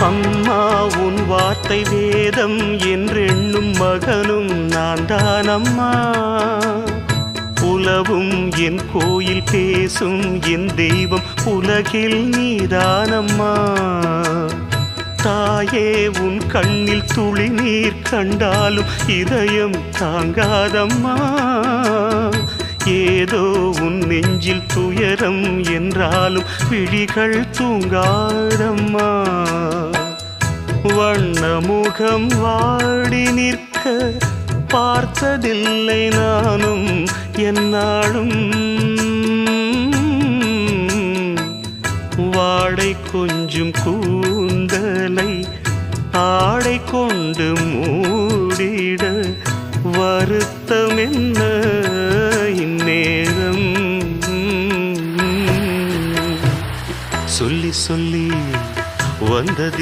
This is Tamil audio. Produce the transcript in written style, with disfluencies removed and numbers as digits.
அம்மா உன் வார்த்தை வேதம் என்றெண்ணும் மகனும் நான் தானம்மா. உலவும் என் கோயில் பேசும் என் தெய்வம் உலகில் நீதானம்மா. தாயே உன் கண்ணில் துளி நீர் கண்டாலும் இதயம் தாங்காதம்மா. ஏதோ உன் நெஞ்சில் துயரம் என்றாலும் விழிகள் தூங்காதம்மா. வண்ணமுகம் வாடி நிற்க பார்த்ததில்லை நானும் என்னாலும். வாடை கொஞ்சம் கூந்தலை ஆடை கொண்டு மூடிட வருத்தம் என்ன இந்நேரம். சொல்லி சொல்லி வந்ததில்